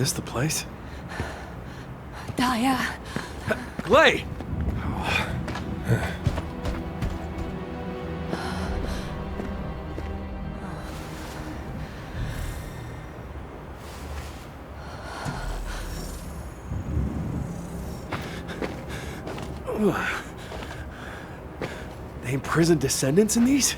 this the place? Daya. Clay! They imprisoned descendants in these?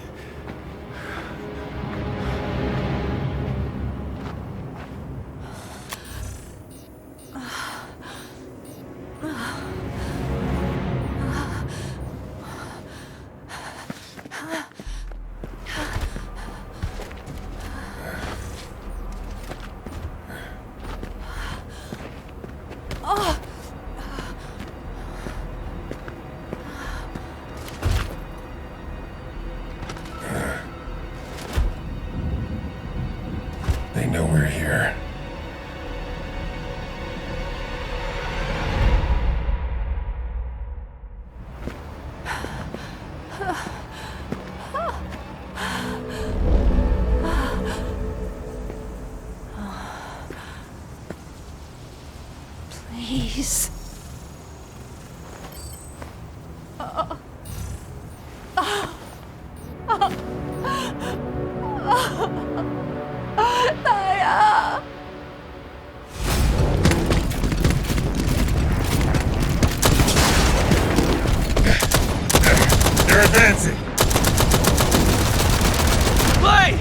They know we're here. Please. Daya. They're advancing! Clay!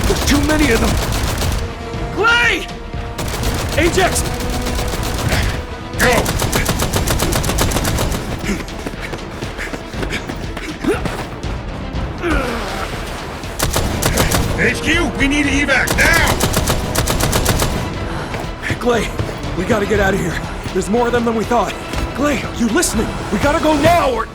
There's too many of them! Clay! Ajax! Go! HQ, we need evac now! Clay, we gotta get out of here. There's more of them than we thought. Clay, you listening? We gotta go now or...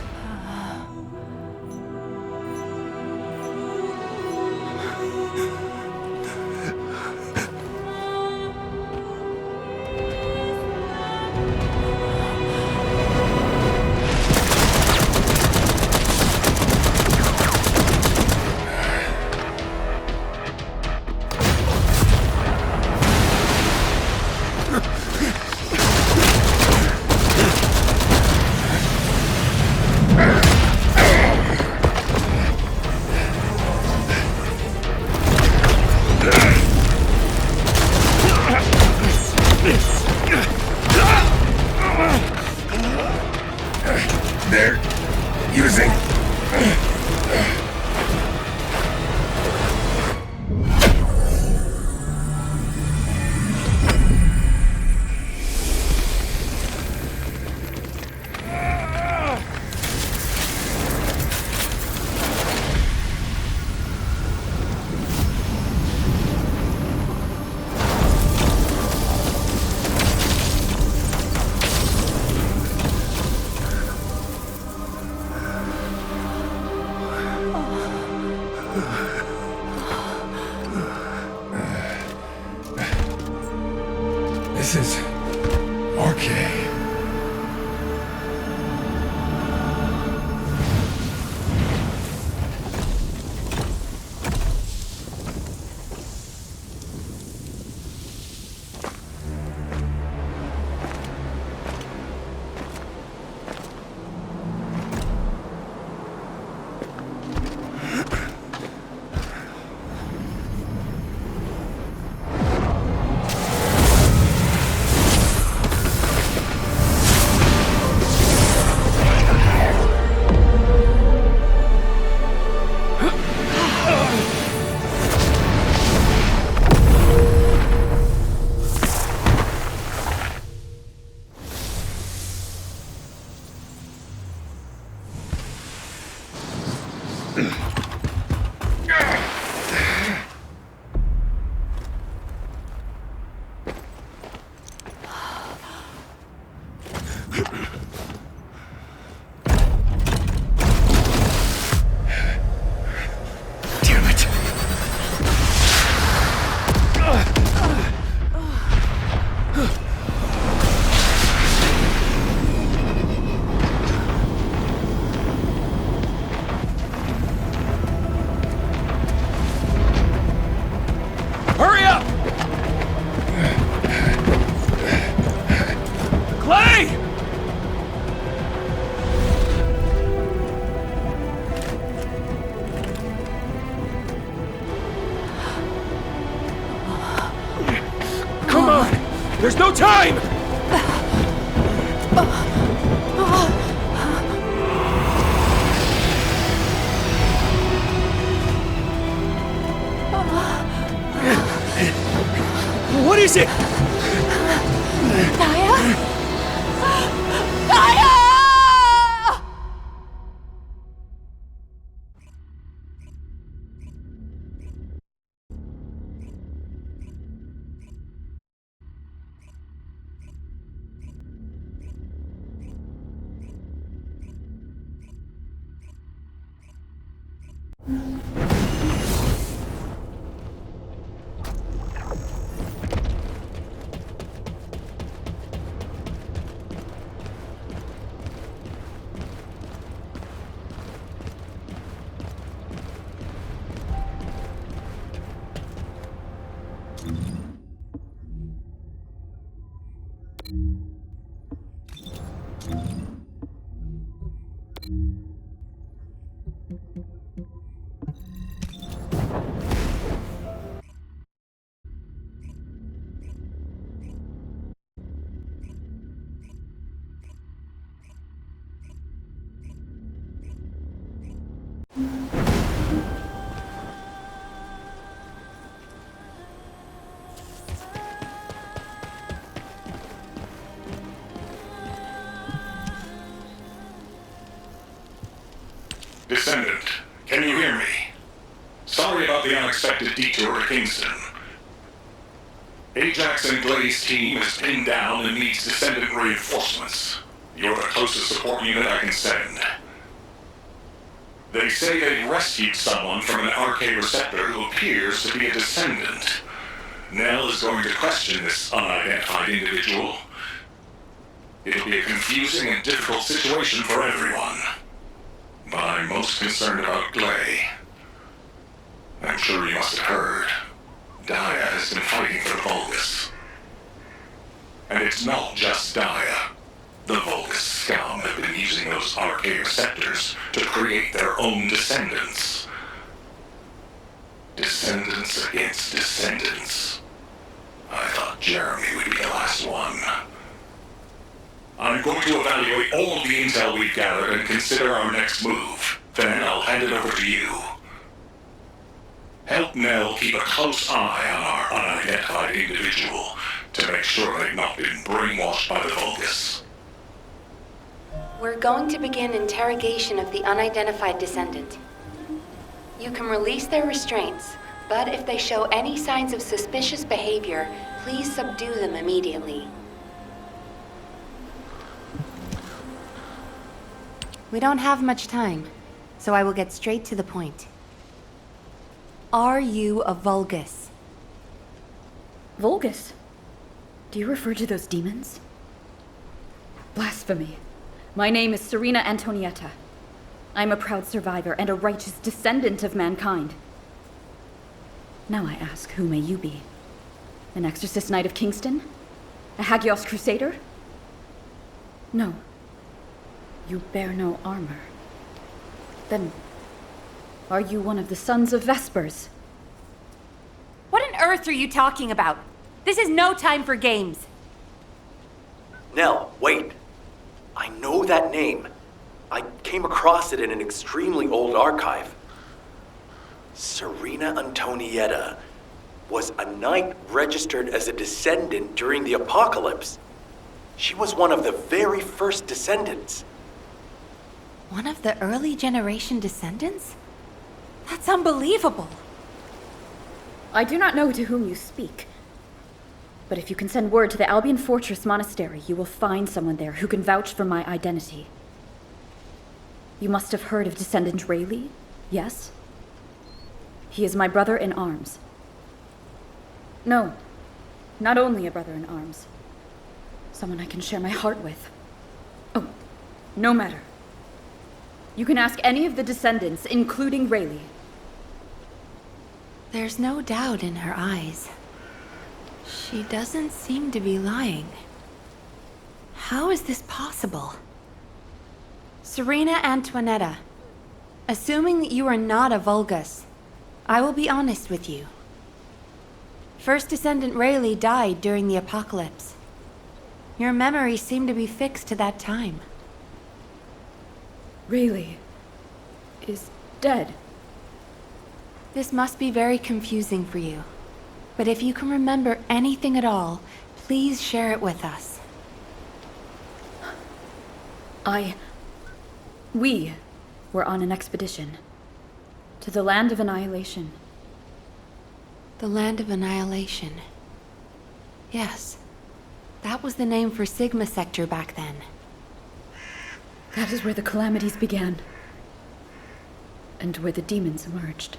They're using... This is... okay. There's no time! What is it? Daya? Daya! Descendant, can you hear me? Sorry about the unexpected detour to Kingston. Ajax and Glay's team is pinned down and needs Descendant reinforcements. You're the closest support unit I can send. They say they rescued someone from an RK receptor who appears to be a Descendant. Nell is going to question this unidentified individual. It'll be a confusing and difficult situation for everyone. But I'm most concerned about Glay. I'm sure you must have heard. Daya has been fighting for the Vulgus. And it's not just Daya. The Vulgus scum have been using those RK receptors to create their own descendants. Descendants against descendants. I thought Jeremy would be the last one. I'm going to evaluate all of the intel we've gathered and consider our next move. Then I'll hand it over to you. Help Nell keep a close eye on our unidentified individual to make sure they've not been brainwashed by the Vulgus. We're going to begin interrogation of the unidentified descendant. You can release their restraints, but if they show any signs of suspicious behavior, please subdue them immediately. We don't have much time, so I will get straight to the point. Are you a Vulgus? Vulgus? Do you refer to those demons? Blasphemy. My name is Serena Antonietta. I'm a proud survivor and a righteous descendant of mankind. Now I ask, who may you be? An exorcist knight of Kingston? A Hagios crusader? No. You bear no armor. Then, are you one of the sons of Vespers? What on earth are you talking about? This is no time for games. Nell, wait. I know that name. I came across it in an extremely old archive. Serena Antonietta was a knight registered as a descendant during the apocalypse. She was one of the very first descendants. One of the early generation descendants? That's unbelievable. I do not know to whom you speak. But if you can send word to the Albion Fortress Monastery, you will find someone there who can vouch for my identity. You must have heard of Descendant Rayleigh, yes? He is my brother in arms. No, not only a brother in arms. Someone I can share my heart with. Oh, no matter. You can ask any of the descendants, including Rayleigh. There's no doubt in her eyes. She doesn't seem to be lying. How is this possible? Serena Antonietta, assuming that you are not a Vulgus, I will be honest with you. First Descendant Rayleigh died during the apocalypse. Your memories seem to be fixed to that time. Rayleigh is dead. This must be very confusing for you. But if you can remember anything at all, please share it with us. We were on an expedition to the Land of Annihilation. The Land of Annihilation. Yes. That was the name for Sigma Sector back then. That is where the calamities began. And where the demons emerged.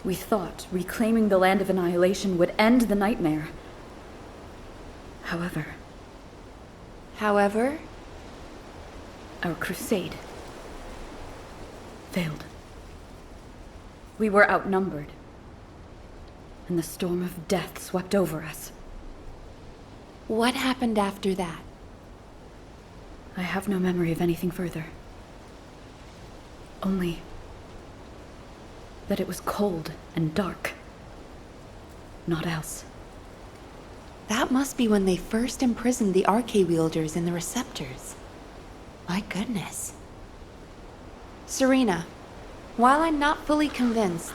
We thought reclaiming the Land of Annihilation would end the nightmare. However, our crusade failed. We were outnumbered, and the storm of death swept over us. What happened after that? I have no memory of anything further. Only that it was cold and dark. Not else. That must be when they first imprisoned the Arche-wielders in the receptors. My goodness. Serena, while I'm not fully convinced,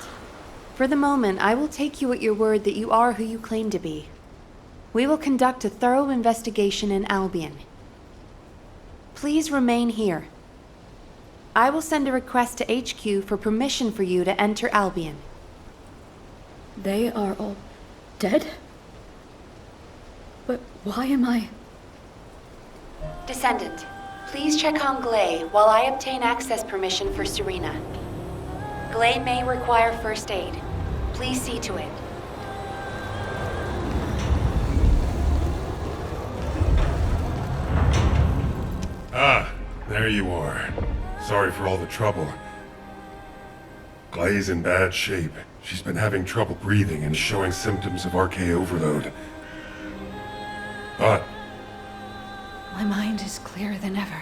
for the moment I will take you at your word that you are who you claim to be. We will conduct a thorough investigation in Albion. Please remain here. I will send a request to HQ for permission for you to enter Albion. They are all dead? But why am I... Descendant, please check on Glay while I obtain access permission for Serena. Glay may require first aid. Please see to it. Ah, there you are. Sorry for all the trouble. Glay's in bad shape. She's been having trouble breathing and showing symptoms of Arche overload. But My mind is clearer than ever.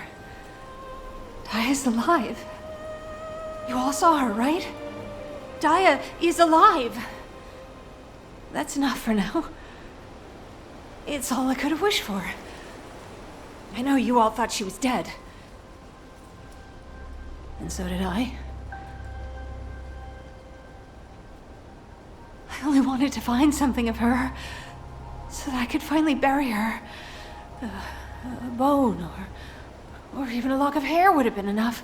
Daya's alive. You all saw her, right? Daya is alive. That's enough for now. It's all I could have wished for. I know you all thought she was dead. And so did I. I only wanted to find something of her, so that I could finally bury her. A bone, or even a lock of hair would have been enough.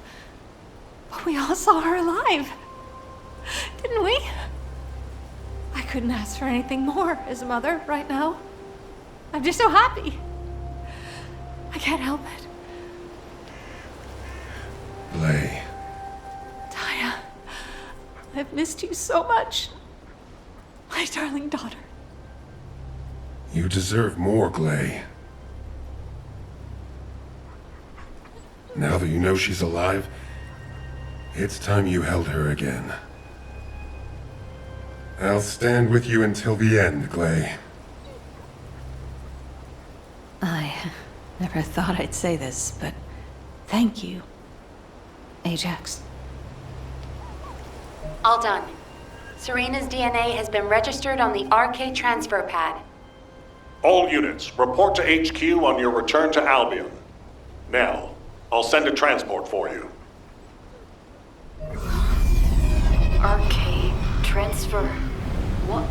But we all saw her alive, didn't we? I couldn't ask for anything more as a mother right now. I'm just so happy. I can't help it. Glay, Daya, I've missed you so much. My darling daughter. you deserve more, Glay. Now that you know she's alive, it's time you held her again. I'll stand with you until the end, Glay. I never thought I'd say this, but thank you, Ajax. All done. Serena's DNA has been registered on the Arche transfer pad. All units, report to HQ on your return to Albion. Now, I'll send a transport for you. Arcade transfer. What?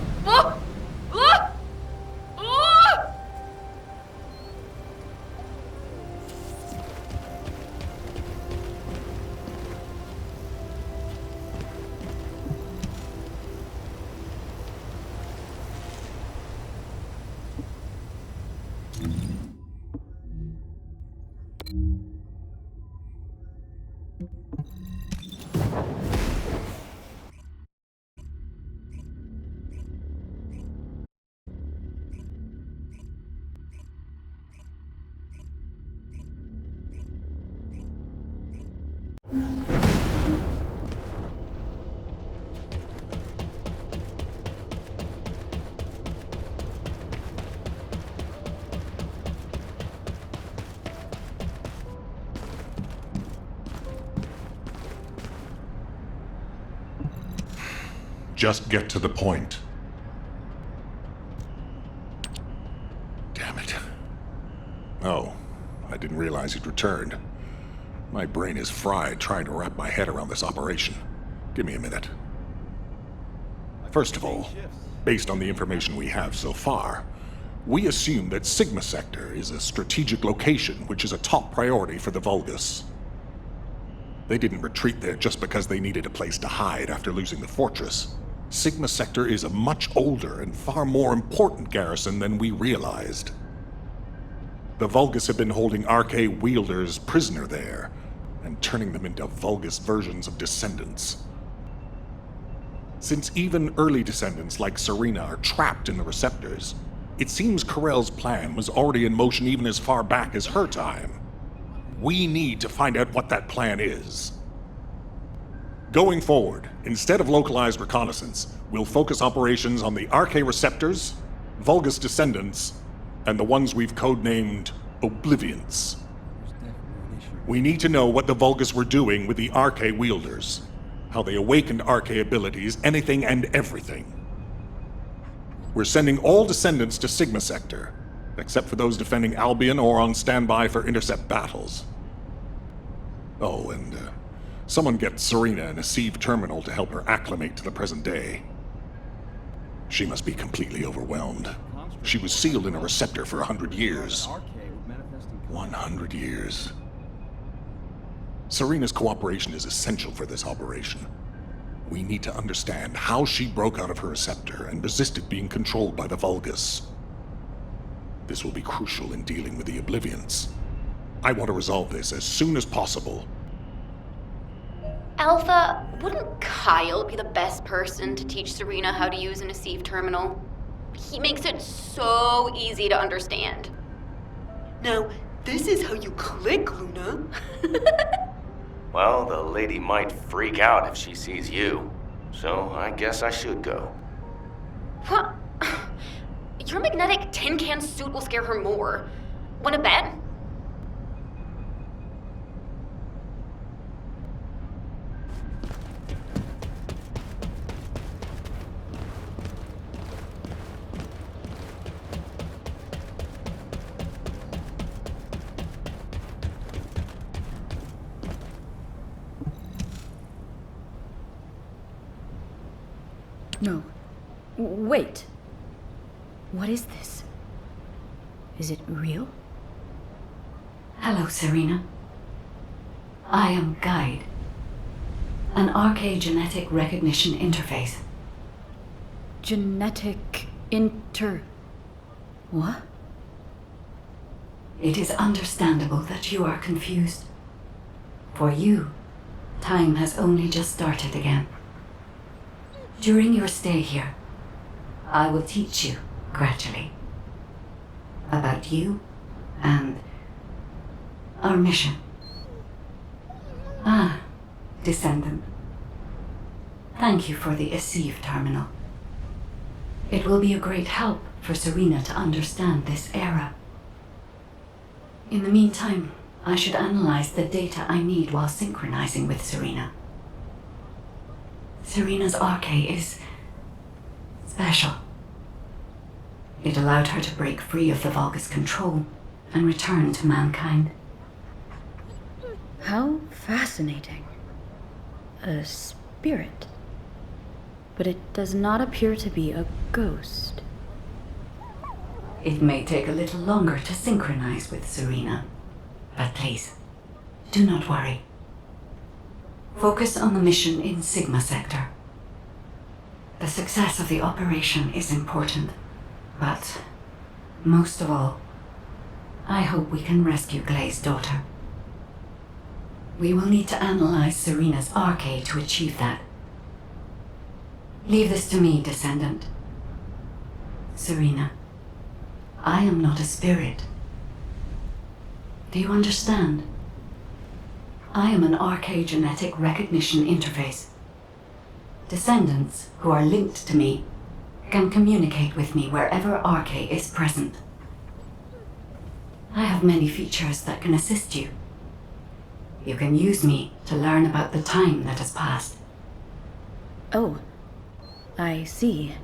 Just get to the point. Damn it. realize he'd returned. My brain is fried trying to wrap my head around this operation. Give me a minute. First of all, based on the information we have so far, we assume that Sigma Sector is a strategic location which is a top priority for the Vulgus. They didn't retreat there just because they needed a place to hide after losing the fortress. Sigma Sector is a much older and far more important garrison than we realized. The Vulgus have been holding RK wielders prisoner there, and turning them into Vulgus versions of Descendants. Since even early Descendants like Serena are trapped in the receptors, it seems Corell's plan was already in motion even as far back as her time. We need to find out what that plan is. Going forward, instead of localized reconnaissance, we'll focus operations on the RK receptors, Vulgus Descendants, and the ones we've codenamed Oblivions. We need to know what the Vulgus were doing with the RK wielders, how they awakened RK abilities, anything and everything. We're sending all Descendants to Sigma Sector, except for those defending Albion or on standby for intercept battles. Oh, and someone get Serena in a sieve terminal to help her acclimate to the present day. She must be completely overwhelmed. She was sealed in a receptor for 100 years. 100 years. Serena's cooperation is essential for this operation. We need to understand how she broke out of her receptor and resisted being controlled by the Vulgus. This will be crucial in dealing with the Oblivions. I want to resolve this as soon as possible. Alpha, wouldn't Kyle be the best person to teach Serena how to use an Asive terminal? He makes it so easy to understand. Now, this is how you click, Luna. Well, the lady might freak out if she sees you. So I guess I should go. What? Your magnetic tin can suit will scare her more. Wanna bet? No. Wait. What is this? Is it real? Hello, Serena. I am Guide, an RK genetic recognition interface. Genetic What? It is understandable that you are confused. For you, time has only just started again. During your stay here, I will teach you, gradually, about you and our mission. Ah, Descendant. Thank you for the Asive terminal. It will be a great help for Serena to understand this era. In the meantime, I should analyze the data I need while synchronizing with Serena. Serena's RK is special. It allowed her to break free of the Vulgus control and return to mankind. How fascinating. A spirit. But it does not appear to be a ghost. It may take a little longer to synchronize with Serena, but please, do not worry. Focus on the mission in Sigma Sector. The success of the operation is important, but most of all, I hope we can rescue Glay's daughter. We will need to analyze Serena's RK to achieve that. Leave this to me, Descendant. Serena, I am not a spirit. Do you understand? I am an RK genetic recognition interface. Descendants who are linked to me can communicate with me wherever RK is present. I have many features that can assist you. You can use me to learn about the time that has passed. Oh, I see.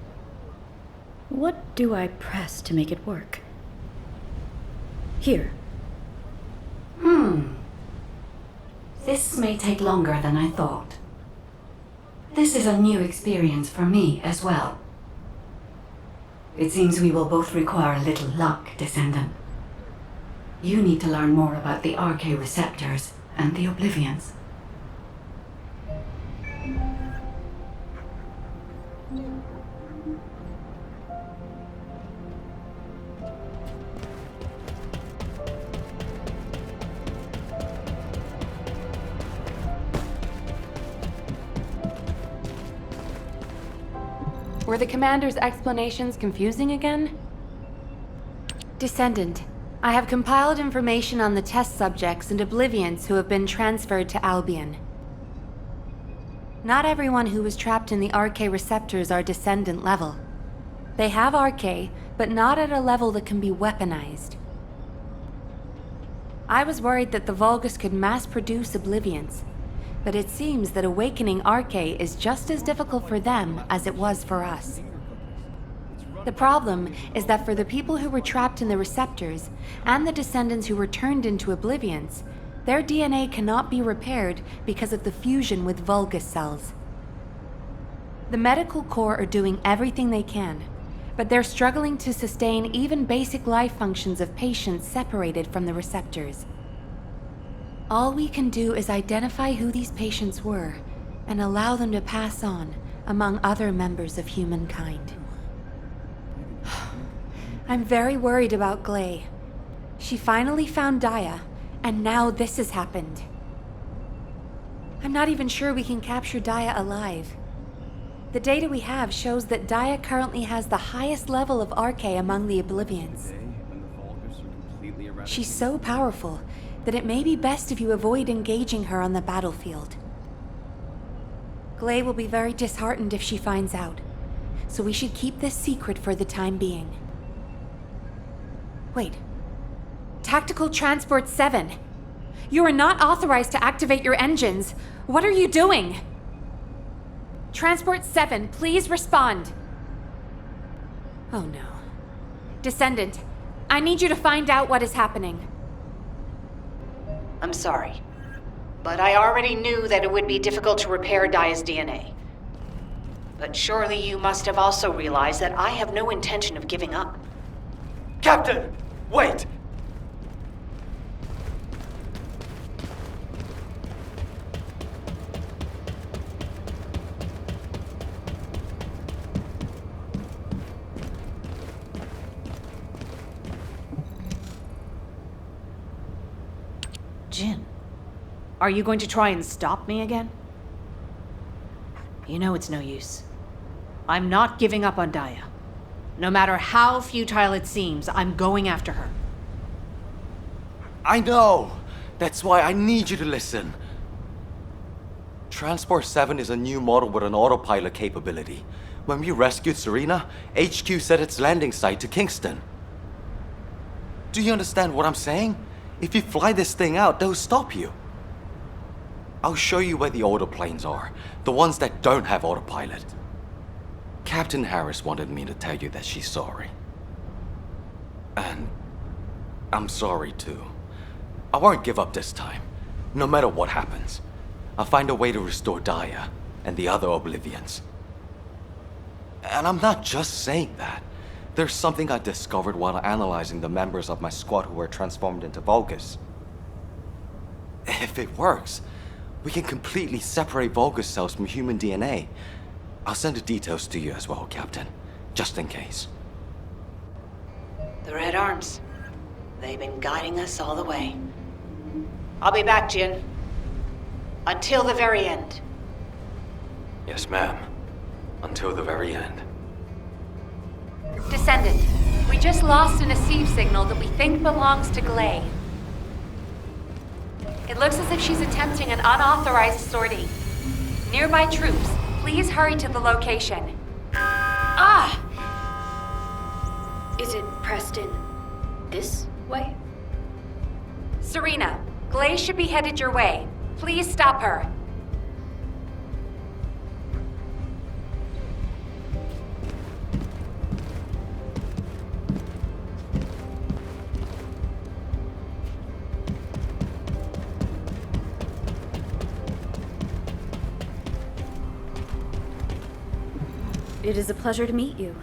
What do I press to make it work? Here. This may take longer than I thought. This is a new experience for me as well. It seems we will both require a little luck, Descendant. You need to learn more about the RK receptors and the Oblivions. Were the commander's explanations confusing again? Descendant, I have compiled information on the test subjects and Oblivions who have been transferred to Albion. Not everyone who was trapped in the RK receptors are Descendant level. They have RK, but not at a level that can be weaponized. I was worried that the Vulgus could mass-produce Oblivions, but it seems that awakening RK is just as difficult for them as it was for us. The problem is that for the people who were trapped in the receptors, and the Descendants who were turned into Oblivions, their DNA cannot be repaired because of the fusion with Vulgus cells. The medical corps are doing everything they can, but they're struggling to sustain even basic life functions of patients separated from the receptors. All we can do is identify who these patients were and allow them to pass on among other members of humankind. I'm very worried about Gley. She finally found Daya, and now this has happened. I'm not even sure we can capture Daya alive. The data we have shows that Daya currently has the highest level of RK among the Oblivions. She's so powerful that it may be best if you avoid engaging her on the battlefield. Gley will be very disheartened if she finds out, so we should keep this secret for the time being. Wait. Tactical Transport 7! You are not authorized to activate your engines! What are you doing? Transport 7, please respond! Oh no. Descendant, I need you to find out what is happening. I'm sorry, but I already knew that it would be difficult to repair Daya's DNA. But surely you must have also realized that I have no intention of giving up. Captain! Wait! Jin, are you going to try and stop me again? You know it's no use. I'm not giving up on Daya. No matter how futile it seems, I'm going after her. I know! That's why I need you to listen. Transport 7 is a new model with an autopilot capability. When we rescued Serena, HQ set its landing site to Kingston. Do you understand what I'm saying? If you fly this thing out, they'll stop you. I'll show you where the autoplanes are, the ones that don't have autopilot. Captain Harris wanted me to tell you that she's sorry. And I'm sorry too. I won't give up this time, no matter what happens. I'll find a way to restore Daya and the other Oblivions. And I'm not just saying that. There's something I discovered while analyzing the members of my squad who were transformed into Vulgus. If it works, we can completely separate Vulgus cells from human DNA. I'll send the details to you as well, Captain, just in case. The Red Arms. They've been guiding us all the way. I'll be back, Jin. Until the very end. Yes, ma'am. Until the very end. Descendant, we just lost an Asive signal that we think belongs to Gley. It looks as if she's attempting an unauthorized sortie. Nearby troops, please hurry to the location. Ah! Is it pressed in this way? Serena, Gley should be headed your way. Please stop her. It is a pleasure to meet you.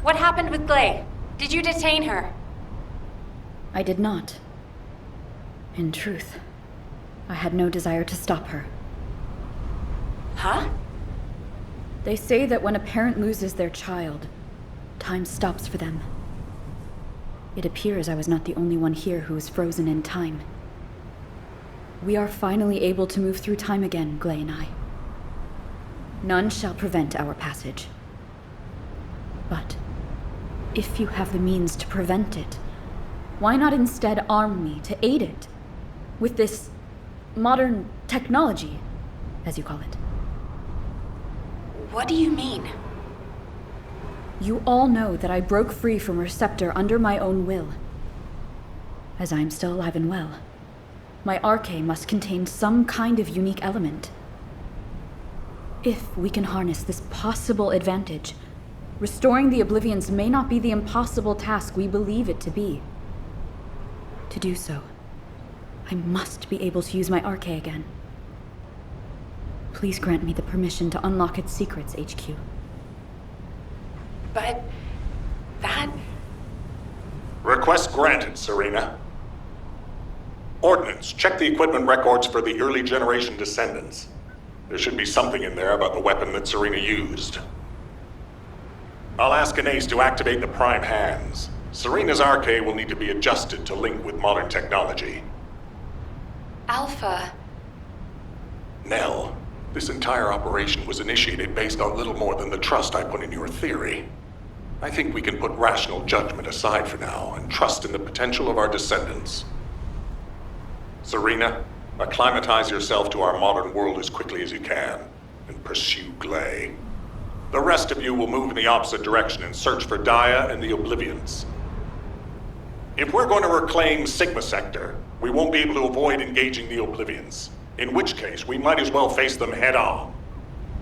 What happened with Glay? Did you detain her? I did not. In truth, I had no desire to stop her. Huh? They say that when a parent loses their child, time stops for them. It appears I was not the only one here who was frozen in time. We are finally able to move through time again, Glay and I. None shall prevent our passage. But if you have the means to prevent it, why not instead arm me to aid it with this modern technology, as you call it? What do you mean? You all know that I broke free from Receptor under my own will. As I am still alive and well, my arche must contain some kind of unique element. If we can harness this possible advantage, restoring the Oblivions may not be the impossible task we believe it to be. To do so, I must be able to use my arche again. Please grant me the permission to unlock its secrets, HQ. But... that... Request granted, Serena. Ordnance, check the equipment records for the early generation Descendants. There should be something in there about the weapon that Serena used. I'll ask Anais to activate the prime hands. Serena's arche will need to be adjusted to link with modern technology. Alpha... Nell, this entire operation was initiated based on little more than the trust I put in your theory. I think we can put rational judgment aside for now and trust in the potential of our descendants. Serena, acclimatize yourself to our modern world as quickly as you can, and pursue Glay. The rest of you will move in the opposite direction and search for Dia and the Oblivions. If we're going to reclaim Sigma Sector, we won't be able to avoid engaging the Oblivions. In which case, we might as well face them head on.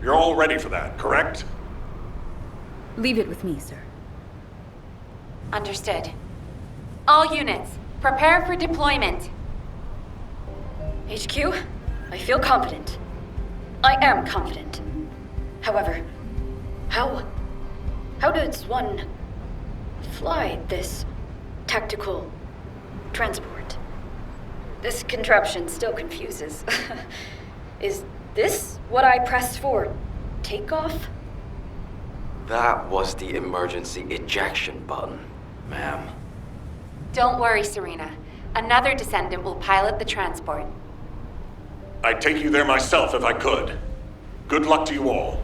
You're all ready for that, correct? Leave it with me, sir. Understood. All units, prepare for deployment. HQ, I feel confident. I am confident. However, how does one fly this tactical transport? This contraption still confuses. Is this what I pressed for takeoff? That was the emergency ejection button, ma'am. Don't worry, Serena. Another Descendant will pilot the transport. I'd take you there myself if I could. Good luck to you all.